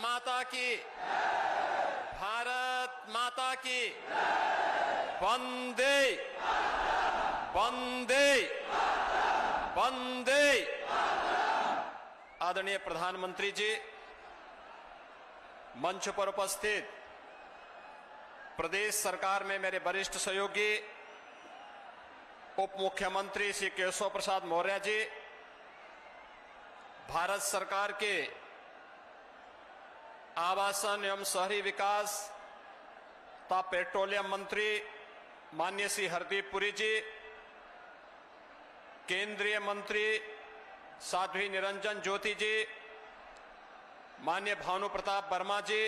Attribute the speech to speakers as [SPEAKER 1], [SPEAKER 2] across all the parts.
[SPEAKER 1] माता की, भारत माता की, वंदे वंदे वंदे। आदरणीय प्रधानमंत्री जी, मंच पर उपस्थित प्रदेश सरकार में मेरे वरिष्ठ सहयोगी उप मुख्यमंत्री श्री केशव प्रसाद मौर्य जी, भारत सरकार के आवासन एवं शहरी विकास तथा पेट्रोलियम मंत्री माननीय श्री हरदीप पुरी जी, केंद्रीय मंत्री साध्वी निरंजन ज्योति जी, माननीय भानु प्रताप वर्मा जी,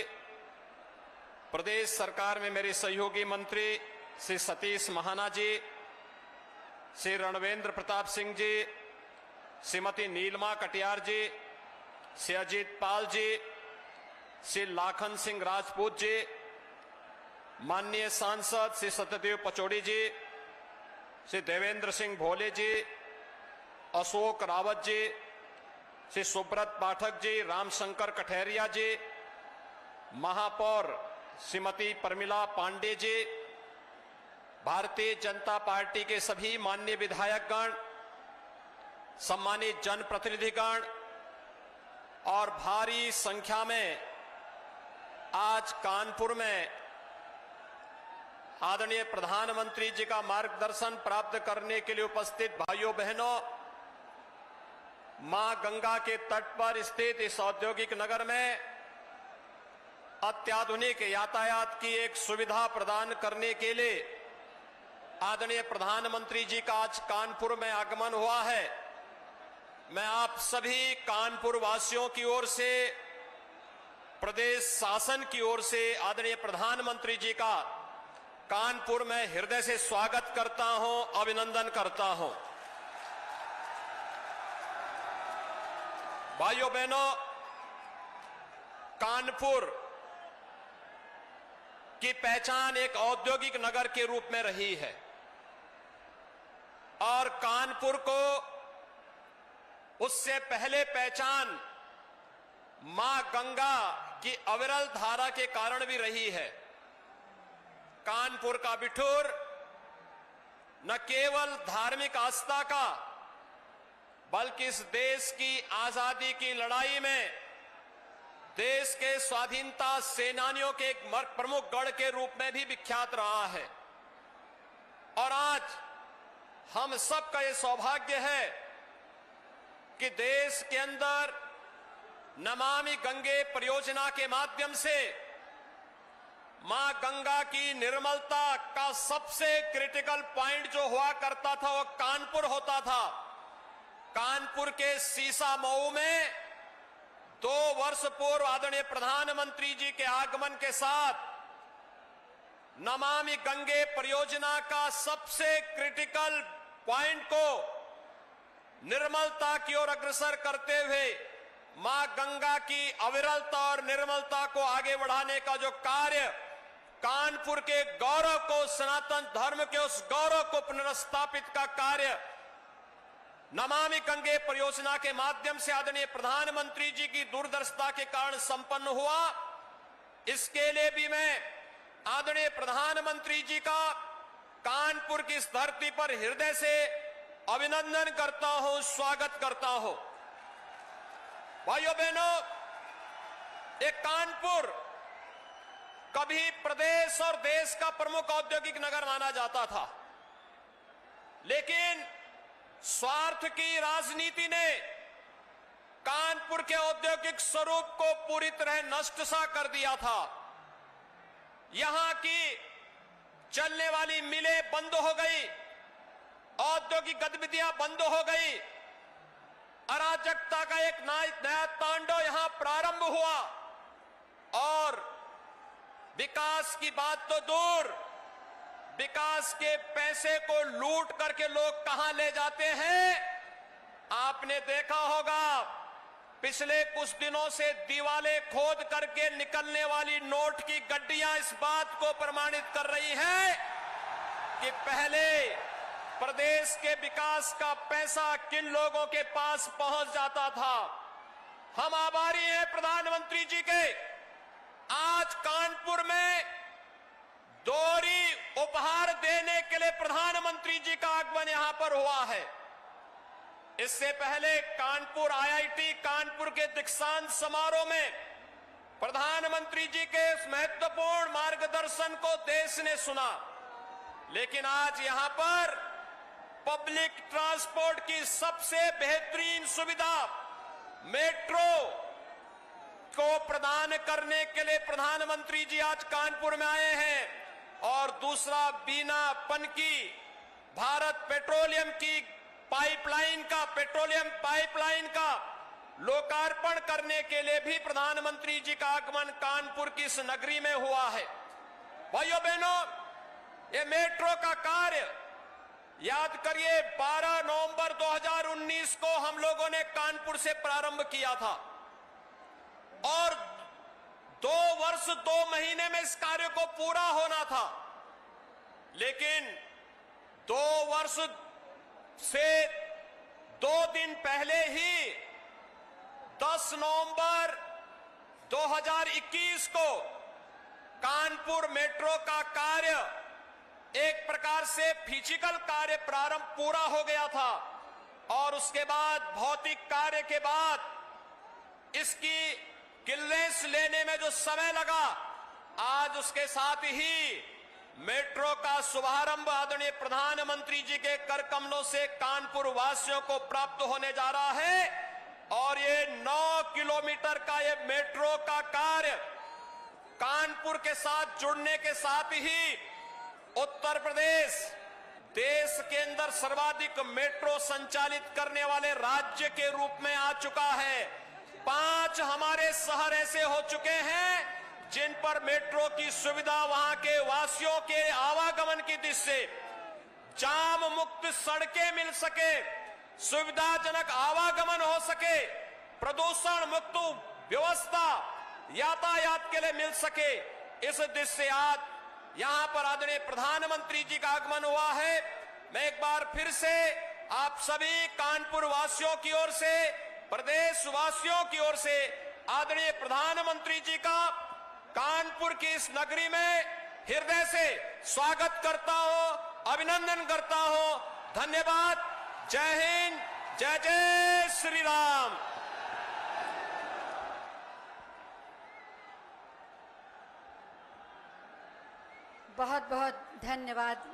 [SPEAKER 1] प्रदेश सरकार में मेरे सहयोगी मंत्री श्री सतीश महाना जी, श्री रणवेंद्र प्रताप सिंह जी, श्रीमती नीलमा कटियार जी, श्री अजीत पाल जी, श्री लाखन सिंह राजपूत जी, माननीय सांसद श्री सत्यदेव पचौड़ी जी, श्री देवेंद्र सिंह भोले जी, अशोक रावत जी, श्री सुब्रत पाठक जी, रामशंकर कठेरिया जी, महापौर श्रीमती परमिला पांडे जी, भारतीय जनता पार्टी के सभी माननीय विधायकगण, सम्मानित जनप्रतिनिधिगण और भारी संख्या में आज कानपुर में आदरणीय प्रधानमंत्री जी का मार्गदर्शन प्राप्त करने के लिए उपस्थित भाइयों बहनों, मां गंगा के तट पर स्थित इस औद्योगिक नगर में अत्याधुनिक यातायात की एक सुविधा प्रदान करने के लिए आदरणीय प्रधानमंत्री जी का आज कानपुर में आगमन हुआ है। मैं आप सभी कानपुर वासियों की ओर से, प्रदेश शासन की ओर से आदरणीय प्रधानमंत्री जी का कानपुर में हृदय से स्वागत करता हूं, अभिनंदन करता हूं। भाइयों बहनों, कानपुर की पहचान एक औद्योगिक नगर के रूप में रही है और कानपुर को उससे पहले पहचान मां गंगा की अविरल धारा के कारण भी रही है। कानपुर का बिठूर न केवल धार्मिक आस्था का बल्कि इस देश की आजादी की लड़ाई में देश के स्वाधीनता सेनानियों के एक प्रमुख गढ़ के रूप में भी विख्यात रहा है। और आज हम सबका ये सौभाग्य है कि देश के अंदर नमामि गंगे परियोजना के माध्यम से मां गंगा की निर्मलता का सबसे क्रिटिकल पॉइंट जो हुआ करता था वो कानपुर होता था। कानपुर के सीसा मऊ में 2 वर्ष पूर्व आदरणीय प्रधानमंत्री जी के आगमन के साथ नमामि गंगे परियोजना का सबसे क्रिटिकल पॉइंट को निर्मलता की ओर अग्रसर करते हुए मां गंगा की अविरलता और निर्मलता को आगे बढ़ाने का जो कार्य, कानपुर के गौरव को, सनातन धर्म के उस गौरव को पुनर्स्थापित का कार्य नमामि गंगे परियोजना के माध्यम से आदरणीय प्रधानमंत्री जी की दूरदर्शिता के कारण संपन्न हुआ। इसके लिए भी मैं आदरणीय प्रधानमंत्री जी का कानपुर की इस धरती पर हृदय से अभिनंदन करता हूं, स्वागत करता हूं। भाइयों बहनों, एक कानपुर कभी प्रदेश और देश का प्रमुख औद्योगिक नगर माना जाता था, लेकिन स्वार्थ की राजनीति ने कानपुर के औद्योगिक स्वरूप को पूरी तरह नष्ट सा कर दिया था। यहां की चलने वाली मिलें बंद हो गई, औद्योगिक गतिविधियां बंद हो गई, अराजकता का एक नया तांडव यहां प्रारंभ हुआ और विकास की बात तो दूर, विकास के पैसे को लूट करके लोग कहां ले जाते हैं। आपने देखा होगा पिछले कुछ दिनों से दीवालें खोद करके निकलने वाली नोट की गड्डियां इस बात को प्रमाणित कर रही हैं कि पहले प्रदेश के विकास का पैसा किन लोगों के पास पहुंच जाता था। हम आभारी हैं प्रधानमंत्री जी के आज कानपुर में दोहरी उपहार देने के लिए प्रधानमंत्री जी का आगमन यहां पर हुआ है। इससे पहले कानपुर आईआईटी कानपुर के दीक्षांत समारोह में प्रधानमंत्री जी के इस महत्वपूर्ण मार्गदर्शन को देश ने सुना, लेकिन आज यहां पर पब्लिक ट्रांसपोर्ट की सबसे बेहतरीन सुविधा मेट्रो को प्रदान करने के लिए प्रधानमंत्री जी आज कानपुर में आए हैं। और दूसरा, बिना पनकी भारत पेट्रोलियम की पेट्रोलियम पाइपलाइन का लोकार्पण करने के लिए भी प्रधानमंत्री जी का आगमन कानपुर की इस नगरी में हुआ है। भाइयों बहनों, ये मेट्रो का कार्य याद करिए 12 नवंबर 2019 को हम लोगों ने कानपुर से प्रारंभ किया था और 2 वर्ष 2 महीने में इस कार्य को पूरा होना था, लेकिन 2 वर्ष से 2 दिन पहले ही 10 नवंबर 2021 को कानपुर मेट्रो का कार्य एक प्रकार से फिजिकल कार्य प्रारंभ पूरा हो गया था और उसके बाद भौतिक कार्य के बाद इसकी क्लियरेंस लेने में जो समय लगा, आज उसके साथ ही मेट्रो का शुभारंभ आदरणीय प्रधानमंत्री जी के कर कमलों से कानपुर वासियों को प्राप्त होने जा रहा है। और ये 9 किलोमीटर का ये मेट्रो का कार्य कानपुर के साथ जुड़ने के साथ ही उत्तर प्रदेश देश के अंदर सर्वाधिक मेट्रो संचालित करने वाले राज्य के रूप में आ चुका है। 5 हमारे शहर ऐसे हो चुके हैं जिन पर मेट्रो की सुविधा वहां के वासियों के आवागमन की दृष्टि से जाम मुक्त सड़कें मिल सके, सुविधाजनक आवागमन हो सके, प्रदूषण मुक्त व्यवस्था यातायात के लिए मिल सके, इस दृष्टि से आज यहां पर आदरणीय प्रधानमंत्री जी का आगमन हुआ है। मैं एक बार फिर से आप सभी कानपुर वासियों की ओर से, प्रदेश वासियों की ओर से आदरणीय प्रधानमंत्री जी का कानपुर की इस नगरी में हृदय से स्वागत करता हूं, अभिनंदन करता हूं। धन्यवाद। जय हिंद, जय जय श्री राम।
[SPEAKER 2] बहुत बहुत धन्यवाद।